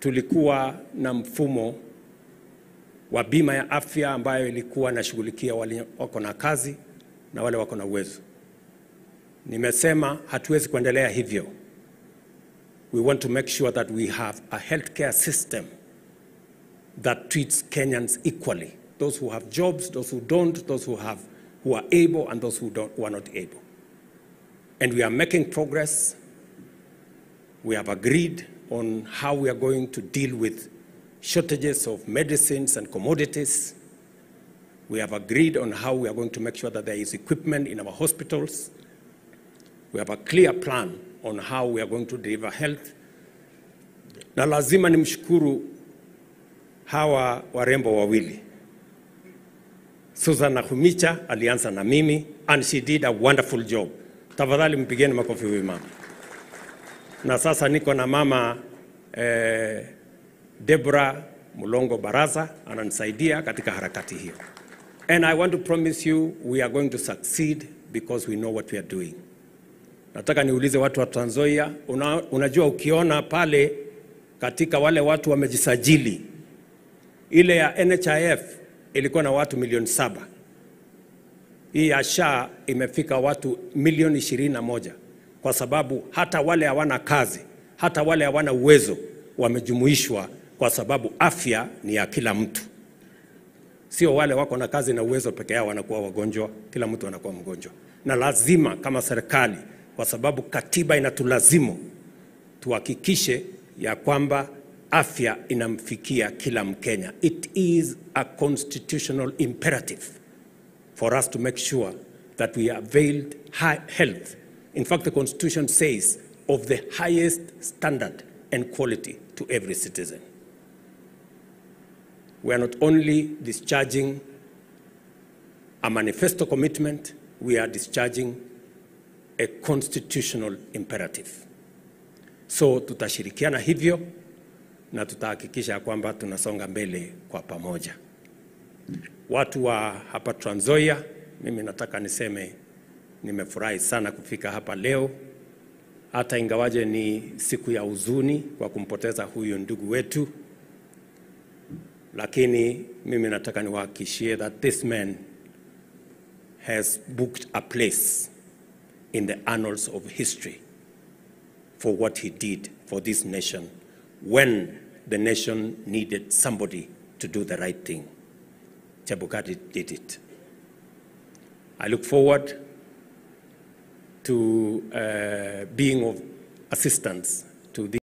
tulikuwa na mfumo wa bima ya afya ambayo ilikuwa inashughulikia wale wako na kazi na wale wako na uwezo. Nimesema hatuwezi kuendelea hivyo. We want to make sure that we have a healthcare system that treats Kenyans equally. Those who have jobs, those who don't, those who are able, and those who are not able. And we are making progress. We have agreed on how we are going to deal with shortages of medicines and commodities. We have agreed on how we are going to make sure that there is equipment in our hospitals. We have a clear plan on how we are going to deliver health. Na lazima nimshukuru hawa warembo wawili. Susan Nakhumicha alianza na mimi, and she did a wonderful job. Tafadhali mpigeni makofi huyu mama. Na sasa niko na mama Deborah Mulongo Baraza ananisaidia katika harakati hiyo. And I want to promise you we are going to succeed because we know what we are doing. Nataka niulize watu wa Trans Nzoia, unajua ukiona pale katika wale watu wamejisajili, ile ya NHIF ilikuwa na watu milioni 7. Hii ya SHA imefika watu milioni 21, kwa sababu hata wale hawana kazi, hata wale hawana uwezo wamejumuishwa, kwa sababu afya ni ya kila mtu. Sio wale wako na kazi na uwezo peke yao wanakuwa wagonjwa, kila mtu anakuwa mgonjwa. Na lazima kama serikali, kwa sababu katiba inatulazimu tuhakikishe ya kwamba afya inamfikia kila Mkenya. It is a constitutional imperative for us to make sure that we availed high health. In fact, the Constitution says of the highest standard and quality to every citizen. We are not only discharging a manifesto commitment, we are discharging a constitutional imperative. So tutashirikiana hivyo na tutahakikisha kwamba tunasonga mbele kwa pamoja. Watu wa hapa Trans Nzoia, mimi nataka niseme nimefurahi sana kufika hapa leo, hata ingawaje ni siku ya huzuni kwa kumpoteza huyu ndugu wetu, lakini mimi nataka niwahakikishie that this man has booked a place in the annals of history for what he did for this nation when the nation needed somebody to do the right thing. Chebukati did it. I look forward to being of assistance to this